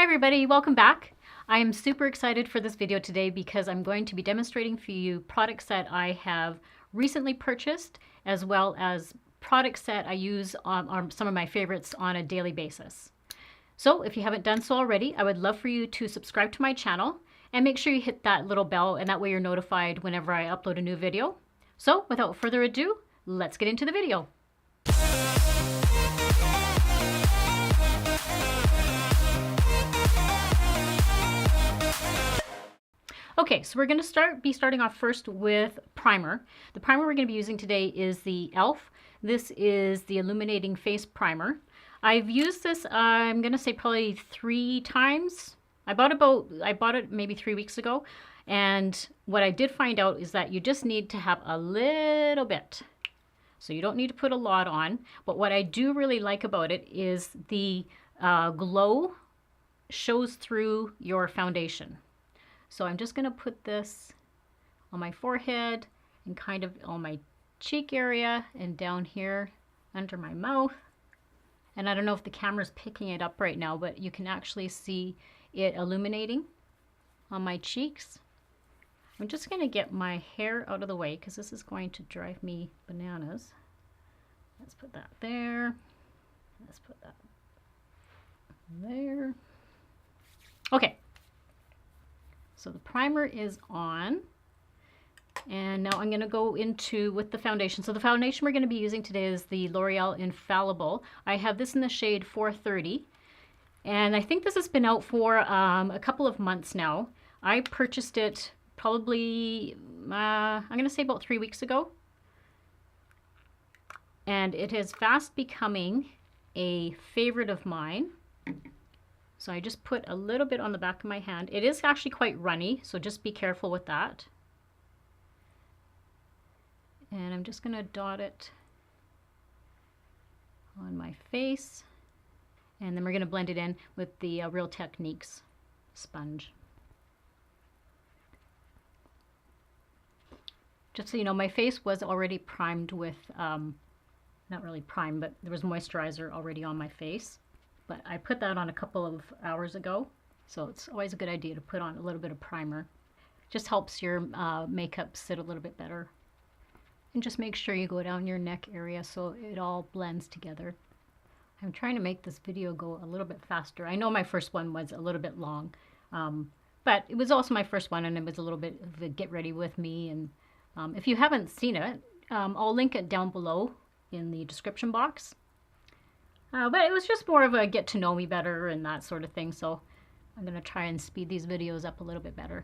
everybody, welcome back. I am super excited for this video today because I'm going to be demonstrating for you products that I have recently purchased, as well as products that I use on some of my favorites on a daily basis. So if you haven't done so already, I would love for you to subscribe to my channel and make sure you hit that little bell, and that way you're notified whenever I upload a new video. So without further ado, let's get into the video. Okay, so we're going to be starting off first with primer. The primer we're going to be using today is the e.l.f. This is the Illuminating Face Primer. I've used this, I'm going to say probably 3 times. I bought it maybe 3 weeks ago, and what I did find out is that you just need to have a little bit. So you don't need to put a lot on, but what I do really like about it is the glow shows through your foundation. So I'm just going to put this on my forehead and kind of on my cheek area and down here under my mouth. And I don't know if the camera's picking it up right now, but you can actually see it illuminating on my cheeks. I'm just going to get my hair out of the way because this is going to drive me bananas. Let's put that there. Let's put that there. Okay. So the primer is on, and now I'm going to go into with the foundation. So the foundation we're going to be using today is the L'Oreal Infallible. I have this in the shade 430, and I think this has been out for a couple of months now. I purchased it probably, I'm going to say about 3 weeks ago, and it is fast becoming a favorite of mine. So I just put a little bit on the back of my hand. It is actually quite runny, so just be careful with that. And I'm just going to dot it on my face. And then we're going to blend it in with the Real Techniques sponge. Just so you know, my face was already primed with, not really primed, but there was moisturizer already on my face. But I put that on a couple of hours ago, so it's always a good idea to put on a little bit of primer. Just helps your makeup sit a little bit better. And just make sure you go down your neck area so it all blends together. I'm trying to make this video go a little bit faster. I know my first one was a little bit long, but it was also my first one, and it was a little bit of a get ready with me. And if you haven't seen it, I'll link it down below in the description box. But it was just more of a get to know me better and that sort of thing, so I'm going to try and speed these videos up a little bit better.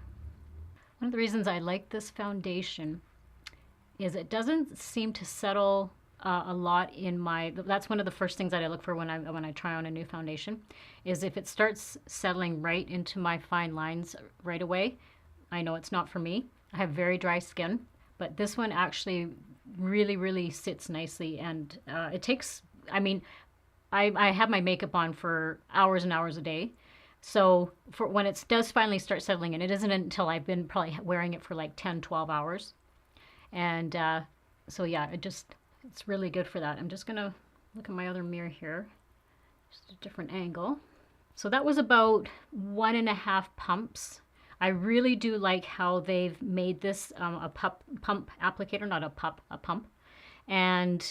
One of the reasons I like this foundation is it doesn't seem to settle a lot in my, that's one of the first things that I look for when I try on a new foundation, is if it starts settling right into my fine lines right away, I know it's not for me. I have very dry skin, but this one actually really sits nicely, and it takes, I mean, I have my makeup on for hours and hours a day. So for when it does finally start settling in, it isn't until I've been probably wearing it for like 10-12 hours. And so yeah, it's really good for that. I'm just going to look at my other mirror here, just a different angle. So that was about 1.5 pumps. I really do like how they've made this a pump applicator, not a pump. And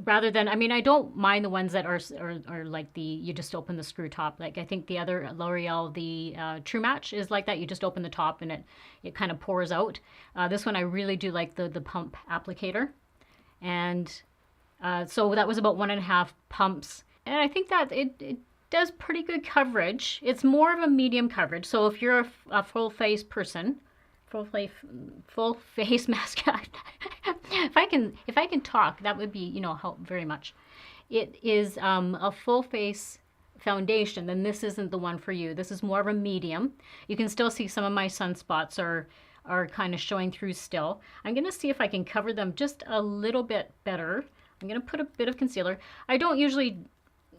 rather than, I mean, I don't mind the ones that are like the, you just open the screw top. Like I think the other L'Oreal, the True Match is like that. You just open the top and it kind of pours out. This one I really do like the pump applicator. And so that was about 1.5 pumps. And I think that it does pretty good coverage. It's more of a medium coverage. So if you're a full face person, full face mascara. If I can talk, that would be, you know, help very much. It is a full face foundation, then this isn't the one for you. This is more of a medium. You can still see some of my sunspots are kind of showing through still. I'm going to see if I can cover them just a little bit better. I'm going to put a bit of concealer. I don't usually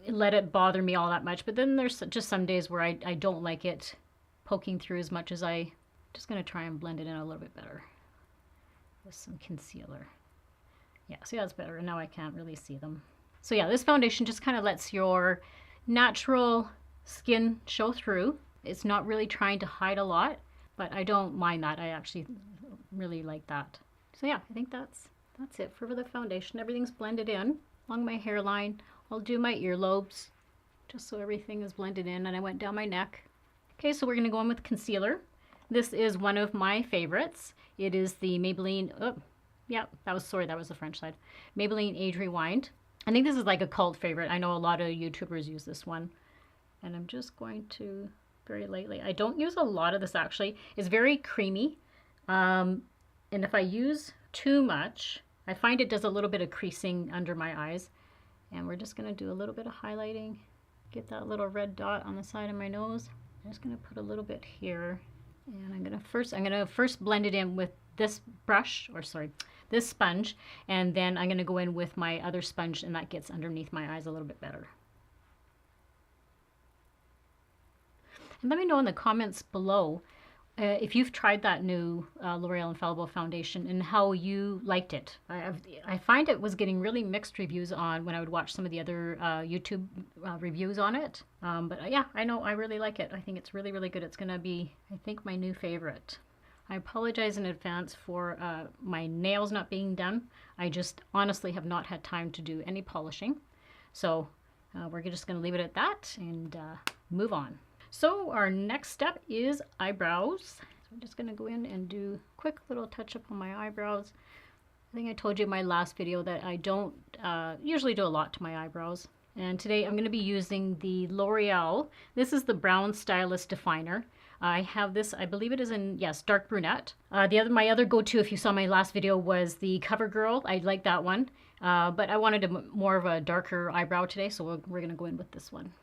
let it bother me all that much, but then there's just some days where I don't like it poking through as much as I. Just going to try and blend it in a little bit better with some concealer. Yeah, see, that's better. And now I can't really see them. So yeah, this foundation just kind of lets your natural skin show through. It's not really trying to hide a lot, but I don't mind that. I actually really like that. So yeah, I think that's it for the foundation. Everything's blended in along my hairline. I'll do my earlobes just so everything is blended in, and I went down my neck. Okay, so we're going to go in with concealer. This is one of my favorites. It is the Maybelline, oh, yeah, that was the French side. Maybelline Age Rewind. I think this is like a cult favorite. I know a lot of YouTubers use this one. And I'm just going to very lightly. I don't use a lot of this actually. It's very creamy. And if I use too much, I find it does a little bit of creasing under my eyes. And we're just going to do a little bit of highlighting. Get that little red dot on the side of my nose. I'm just going to put a little bit here. And I'm going to first blend it in with this brush, or sorry, this sponge, and then I'm going to go in with my other sponge, and that gets underneath my eyes a little bit better. And let me know in the comments below if you've tried that new L'Oreal Infallible foundation and how you liked it. I find it was getting really mixed reviews on when I would watch some of the other YouTube reviews on it. But yeah, I know I really like it. I think it's really, really good. It's going to be, I think, my new favorite. I apologize in advance for my nails not being done. I just honestly have not had time to do any polishing. So we're just going to leave it at that and move on. So our next step is eyebrows. So I'm just going to go in and do a quick little touch up on my eyebrows. I think I told you in my last video that I don't usually do a lot to my eyebrows. And today I'm going to be using the L'Oreal. This is the Brown Stylist Definer. I have this, I believe it is in, yes, dark brunette. My other go-to, if you saw my last video, was the CoverGirl. I like that one. But I wanted more of a darker eyebrow today, so we're going to go in with this one.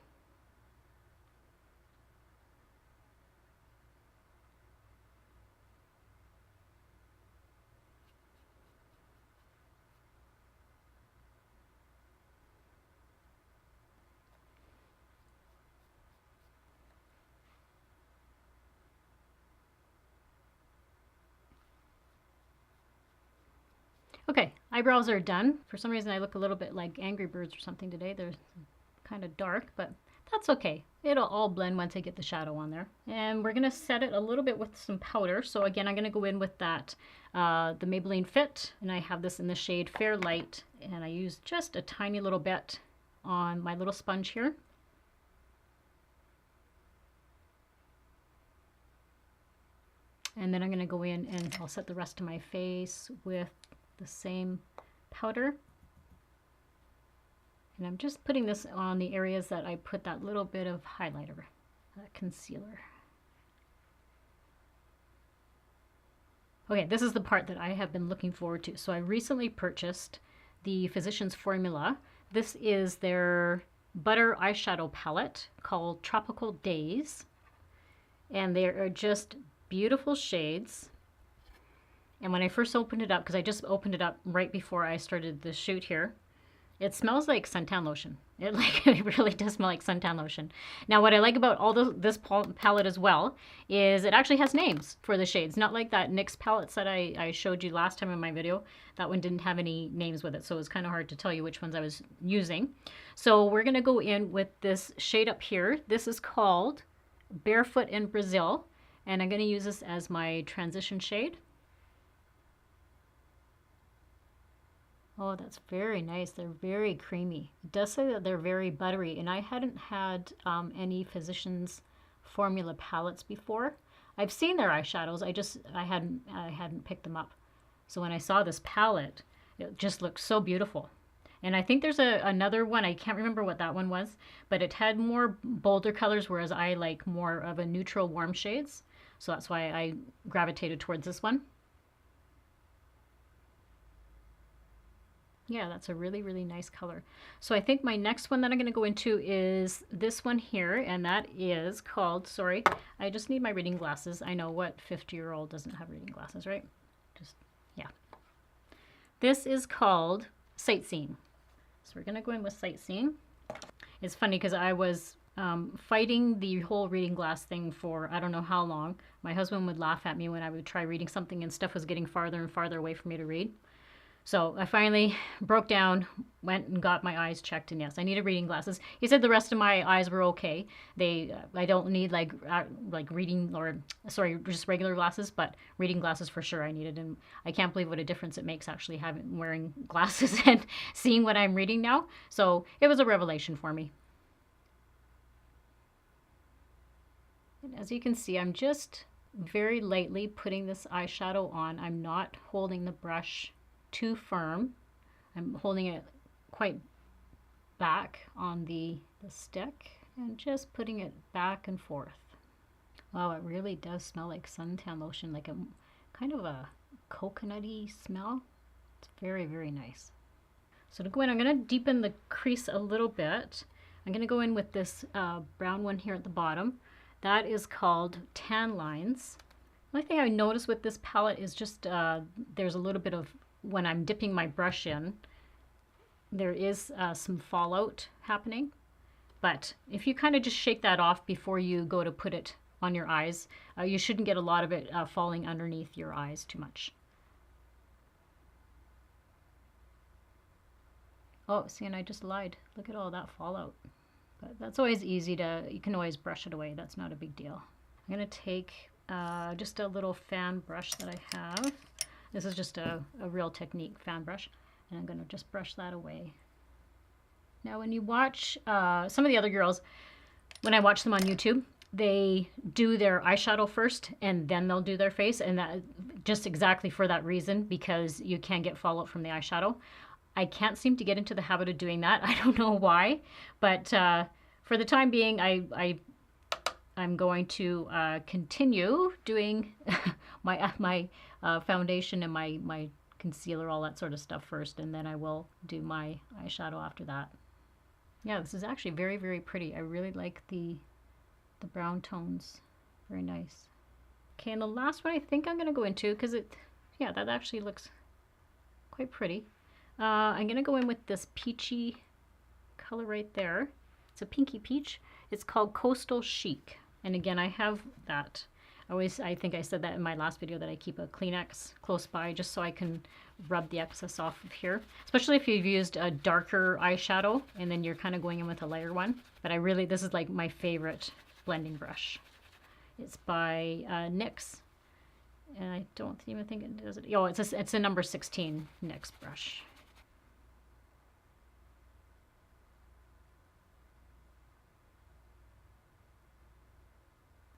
Okay, eyebrows are done. For some reason I look a little bit like Angry Birds or something today. They're kind of dark, but that's okay. It'll all blend once I get the shadow on there. And we're going to set it a little bit with some powder. So again, I'm going to go in with that, the Maybelline Fit, and I have this in the shade Fair Light, and I use just a tiny little bit on my little sponge here. And then I'm going to go in and I'll set the rest of my face with the same powder. And I'm just putting this on the areas that I put that little bit of highlighter, concealer. Okay, this is the part that I have been looking forward to. So I recently purchased the Physicians Formula. This is their butter eyeshadow palette called Tropical Days. And they are just beautiful shades. And when I first opened it up, because I just opened it up right before I started the shoot here, it smells like suntan lotion. It really does smell like suntan lotion. Now, what I like about this palette as well is it actually has names for the shades. Not like that NYX palettes that I showed you last time in my video. That one didn't have any names with it, so it was kind of hard to tell you which ones I was using. So we're going to go in with this shade up here. This is called Barefoot in Brazil, and I'm going to use this as my transition shade. Oh, that's very nice. They're very creamy. It does say that they're very buttery, and I hadn't had any Physicians Formula palettes before. I've seen their eyeshadows. I hadn't picked them up. So when I saw this palette, it just looked so beautiful. And I think there's another one. I can't remember what that one was, but it had more bolder colors, whereas I like more of a neutral warm shades. So that's why I gravitated towards this one. Yeah, that's a really, really nice color. So I think my next one that I'm going to go into is this one here, and that is called, sorry, I just need my reading glasses. I know what 50-year-old doesn't have reading glasses, right? Just, yeah. This is called Sightseeing. So we're going to go in with Sightseeing. It's funny because I was fighting the whole reading glass thing for I don't know how long. My husband would laugh at me when I would try reading something and stuff was getting farther and farther away for me to read. So I finally broke down, went and got my eyes checked, and yes, I needed reading glasses. He said the rest of my eyes were okay. I don't need like reading or sorry, just regular glasses, but reading glasses for sure I needed. And I can't believe what a difference it makes actually having wearing glasses and seeing what I'm reading now. So it was a revelation for me. And as you can see, I'm just very lightly putting this eyeshadow on. I'm not holding the brush too firm. I'm holding it quite back on the stick and just putting it back and forth. Wow, it really does smell like suntan lotion, like a kind of a coconutty smell. It's very, very nice. So to go in, I'm going to deepen the crease a little bit. I'm going to go in with this brown one here at the bottom. That is called Tan Lines. The only thing I noticed with this palette is just there's a little bit of, when I'm dipping my brush in, there is some fallout happening. But if you kind of just shake that off before you go to put it on your eyes, you shouldn't get a lot of it falling underneath your eyes too much. Oh, see, and I just lied. Look at all that fallout. But that's always easy to, you can always brush it away. That's not a big deal. I'm going to take just a little fan brush that I have. This is just a Real Technique fan brush. And I'm going to just brush that away. Now when you watch some of the other girls, when I watch them on YouTube, they do their eyeshadow first and then they'll do their face. And that just exactly for that reason, because you can get fallout from the eyeshadow. I can't seem to get into the habit of doing that. I don't know why, but for the time being, I'm going to continue doing my foundation and my concealer, all that sort of stuff first, and then I will do my eyeshadow after that. Yeah, this is actually very, very pretty. I really like the brown tones. Very nice. Okay, and the last one I think I'm going to go into, because yeah, that actually looks quite pretty. I'm going to go in with this peachy color right there. It's a pinky peach. It's called Coastal Chic. And again, I have that. I think I said that in my last video that I keep a Kleenex close by just so I can rub the excess off of here. Especially if you've used a darker eyeshadow and then you're kind of going in with a lighter one. But this is like my favorite blending brush. It's by NYX. And I don't even think it does it. Oh, it's a number 16 NYX brush.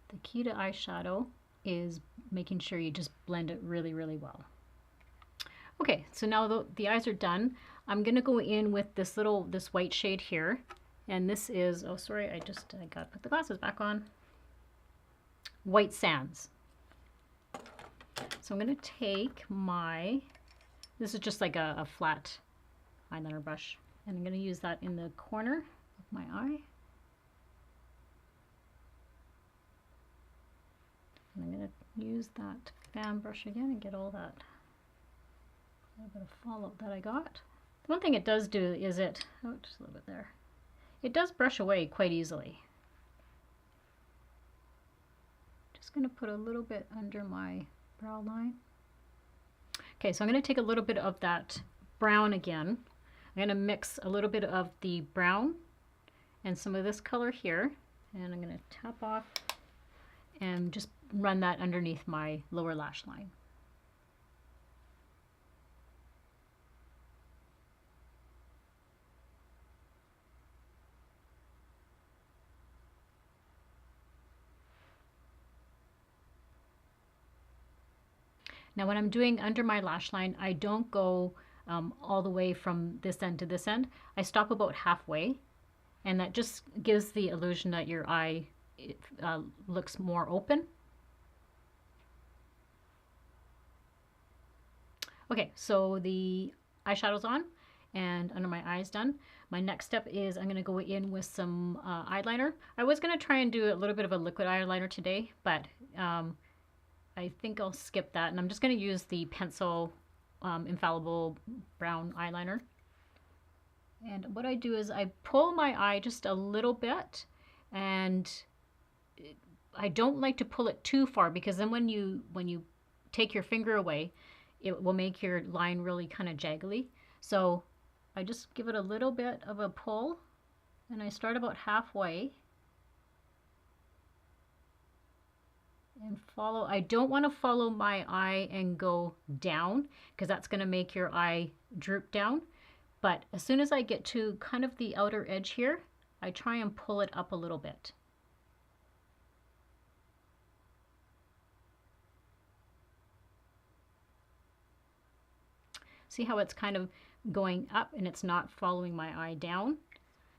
The key to eyeshadow is making sure you just blend it really, really well. Okay, so now the eyes are done. I'm gonna go in with this white shade here. And this is, oh sorry, I gotta put the glasses back on. White Sands. So I'm gonna take this is just like a flat eyeliner brush. And I'm gonna use that in the corner of my eye. And I'm going to use that fan brush again and get all that little bit of fallout that I got. The one thing it does do is just a little bit there. It does brush away quite easily. Just going to put a little bit under my brow line. Okay, so I'm going to take a little bit of that brown again. I'm going to mix a little bit of the brown and some of this color here. And I'm going to tap off and just run that underneath my lower lash line. Now when I'm doing under my lash line, I don't go all the way from this end to this end. I stop about halfway, and that just gives the illusion that your eye looks more open. Okay, so the eyeshadow's on and under my eyes done. My next step is I'm going to go in with some eyeliner. I was going to try and do a little bit of a liquid eyeliner today, but I think I'll skip that. And I'm just going to use the pencil Infallible brown eyeliner. And what I do is I pull my eye just a little bit, and I don't like to pull it too far, because then when you take your finger away, it will make your line really kind of jaggedy. So I just give it a little bit of a pull, and I start about halfway and follow. I don't want to follow my eye and go down because that's going to make your eye droop down. But as soon as I get to kind of the outer edge here, I try and pull it up a little bit. See how it's kind of going up and it's not following my eye down?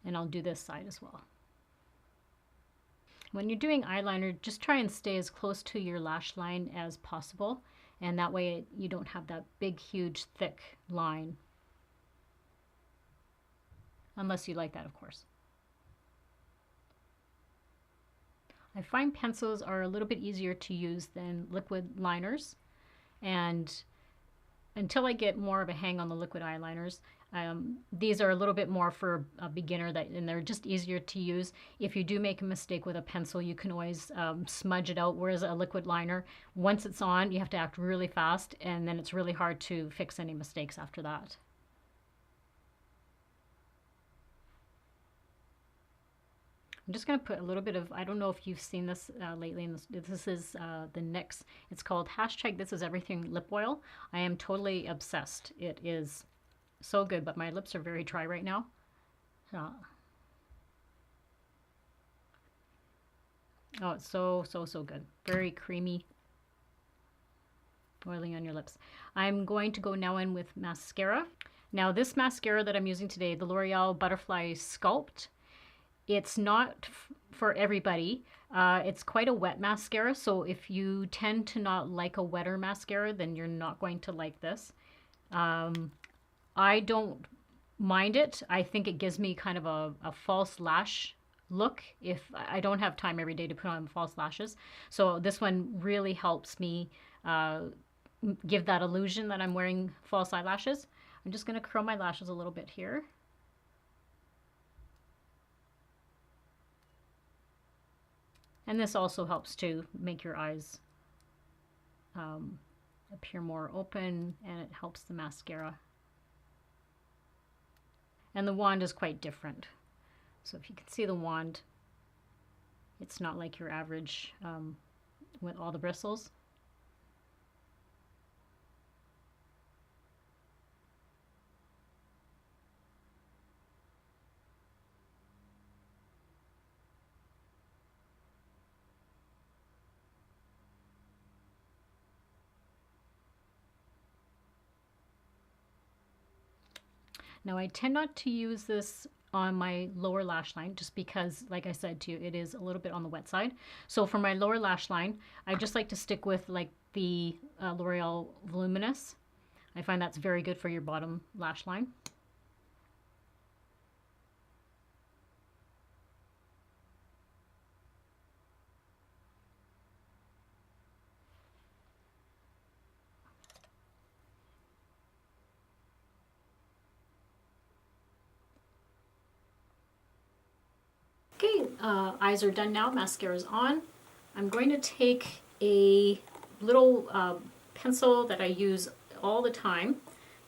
And I'll do this side as well. When you're doing eyeliner, just try and stay as close to your lash line as possible, and that way you don't have that big, huge, thick line. Unless you like that, of course. I find pencils are a little bit easier to use than liquid liners, and until I get more of a hang on the liquid eyeliners, these are a little bit more for a beginner, and they're just easier to use. If you do make a mistake with a pencil, you can always smudge it out, whereas a liquid liner, once it's on, you have to act really fast, and then it's really hard to fix any mistakes after that. I'm just going to put a little bit of, I don't know if you've seen this lately, this is the NYX. It's called #ThisIsEverything Lip Oil. I am totally obsessed. It is so good, but my lips are very dry right now. Oh, it's so good. Very creamy, oiling on your lips. I'm going to go now in with mascara. Now this mascara that I'm using today, the L'Oreal Butterfly Sculpt, it's not for everybody. It's quite a wet mascara, so if you tend to not like a wetter mascara, then you're not going to like this. I don't mind it. I think it gives me kind of a false lash look if I don't have time every day to put on false lashes. So this one really helps me give that illusion that I'm wearing false eyelashes. I'm just going to curl my lashes a little bit here. And this also helps to make your eyes appear more open, and it helps the mascara. And the wand is quite different. So if you can see the wand, it's not like your average with all the bristles. Now I tend not to use this on my lower lash line just because, like I said to you, it is a little bit on the wet side. So for my lower lash line, I just like to stick with like the L'Oreal Voluminous. I find that's very good for your bottom lash line. Okay, eyes are done now. Mascara's on. I'm going to take a little pencil that I use all the time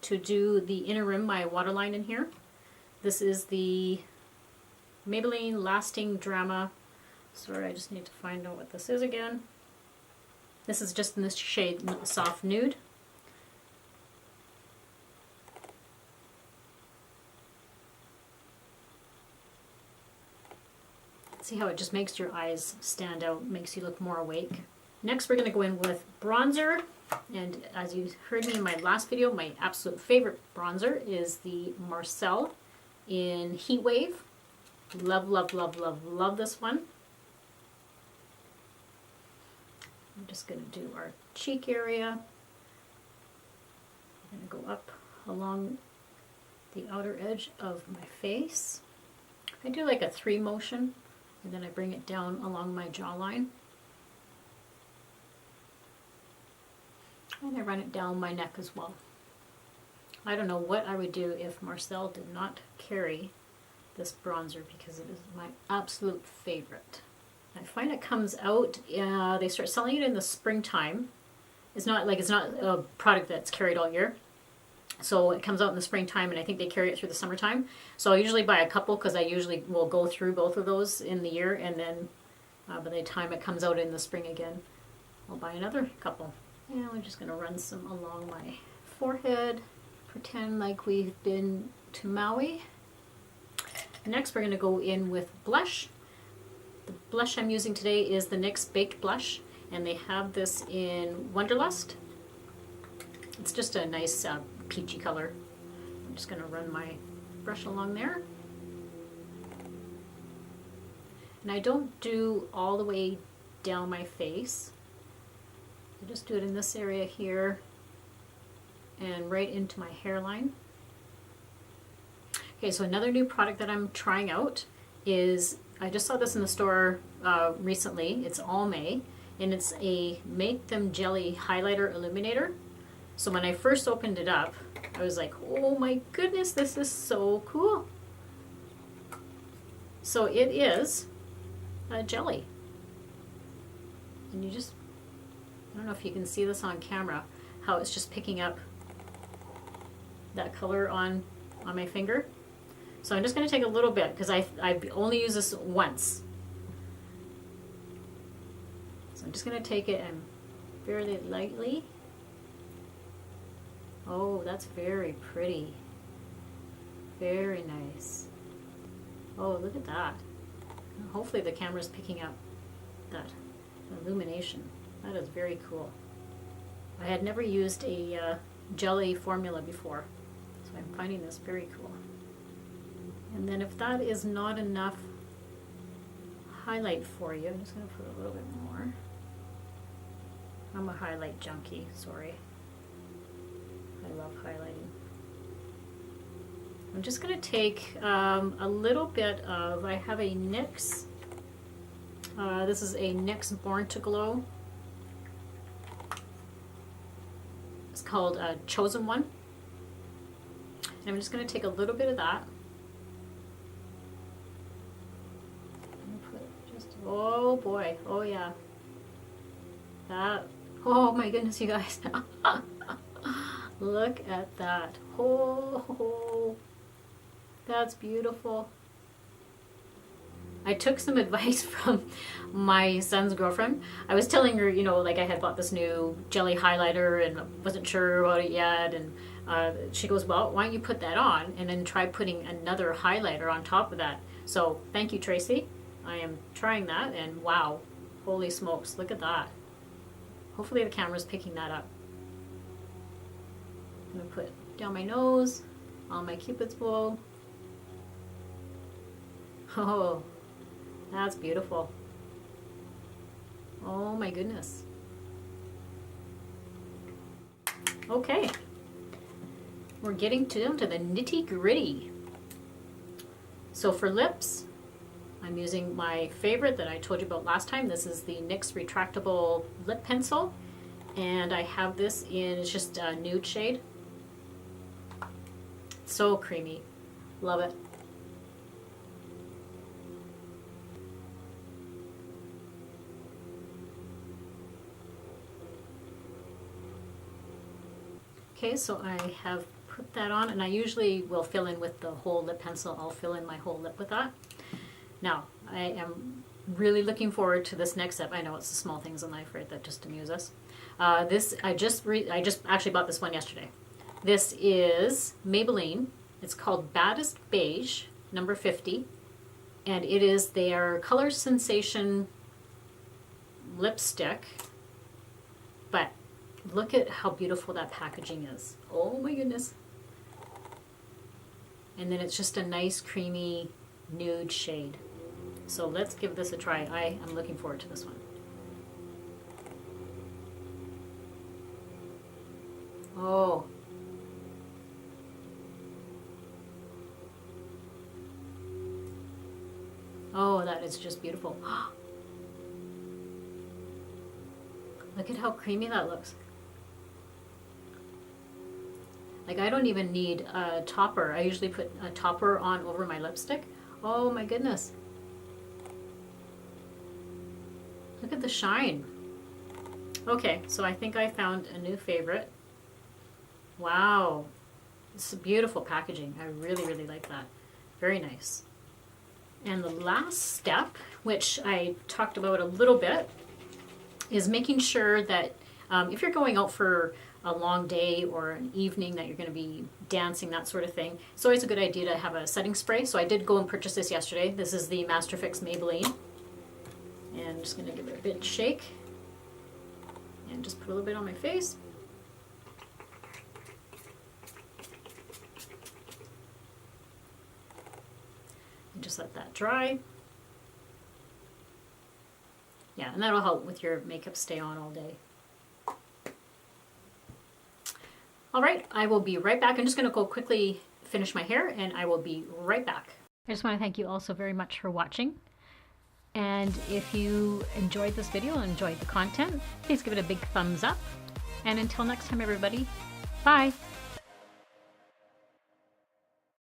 to do the inner rim, my waterline in here. This is the Maybelline Lasting Drama. Sorry, I just need to find out what this is again. This is just in this shade, Soft Nude. See how it just makes your eyes stand out, makes you look more awake. Next we're going to go in with bronzer, and as you heard me in my last video, my absolute favorite bronzer is the Marcel in Heat Wave. Love, love, love, love, love this one. I'm just going to do our cheek area. I'm going to go up along the outer edge of my face. I do like a 3 motion. And then I bring it down along my jawline. And I run it down my neck as well. I don't know what I would do if Marcel did not carry this bronzer because it is my absolute favorite. I find it comes out, they start selling it in the springtime, it's not a product that's carried all year. So it comes out in the springtime, and I think they carry it through the summertime. So I usually buy a couple because I usually will go through both of those in the year, and then by the time it comes out in the spring again, I'll buy another couple. And we're just going to run some along my forehead, pretend like we've been to Maui. Next, we're going to go in with blush. The blush I'm using today is the NYX Baked Blush, and they have this in Wonderlust. It's just a nice peachy color. I'm just going to run my brush along there. And I don't do all the way down my face. I just do it in this area here and right into my hairline. Okay, so another new product that I'm trying out is, I just saw this in the store recently. It's Almay, and it's a Make Them Jelly Highlighter Illuminator. So when I first opened it up, I was like, oh my goodness, this is so cool. So it is a jelly. And you just, I don't know if you can see this on camera, how it's just picking up that color on my finger. So I'm just going to take a little bit because I've only used this once. So I'm just going to take it and fairly lightly. Oh, that's very pretty. Very nice. Oh, look at that. Hopefully the camera's picking up that illumination. That is very cool. I had never used a jelly formula before, so I'm finding this very cool. And then if that is not enough highlight for you, I'm just going to put a little bit more. I'm a highlight junkie, sorry. I love highlighting. I'm just going to take a little bit of, I have a NYX, this is a NYX Born to Glow. It's called Chosen One. And I'm just going to take a little bit of that. Oh boy, oh yeah. That, oh my goodness, you guys. Look at that. Oh, that's beautiful. I took some advice from my son's girlfriend. I was telling her, you know, like I had bought this new jelly highlighter and wasn't sure about it yet. And she goes, well, why don't you put that on and then try putting another highlighter on top of that. So thank you, Tracy. I am trying that, and wow, holy smokes, look at that. Hopefully the camera's picking that up. I'm going to put down my nose, on my Cupid's bow. Oh, that's beautiful. Oh my goodness. Okay, we're getting down to the nitty gritty. So for lips, I'm using my favorite that I told you about last time. This is the NYX Retractable Lip Pencil. And I have this in, it's just a nude shade. So creamy. Love it. Okay, so I have put that on, and I usually will fill in with the whole lip pencil. I'll fill in my whole lip with that. Now, I am really looking forward to this next step. I know it's the small things in life, right, that just amuse us. This, I just actually bought this one yesterday. This is Maybelline. It's called Baddest Beige, number 50. And it is their Color Sensation lipstick. But look at how beautiful that packaging is. Oh my goodness. And then it's just a nice creamy nude shade. So let's give this a try. I am looking forward to this one. Oh. Oh, that is just beautiful. Look at how creamy that looks. Like, I don't even need a topper. I usually put a topper on over my lipstick. Oh my goodness. Look at the shine. Okay, so I think I found a new favorite. Wow, it's a beautiful packaging. I really, really like that. Very nice. And the last step, which I talked about a little bit, is making sure that if you're going out for a long day or an evening that you're going to be dancing, that sort of thing, it's always a good idea to have a setting spray. So I did go and purchase this yesterday. This is the Master Fix Maybelline. And I'm just going to give it a bit shake. And just put a little bit on my face. And just let that dry. Yeah, and that'll help with your makeup stay on all day. All right, I will be right back. I'm just going to go quickly finish my hair and I will be right back. I just want to thank you all so very much for watching. And if you enjoyed this video and enjoyed the content, please give it a big thumbs up. And until next time, everybody, bye.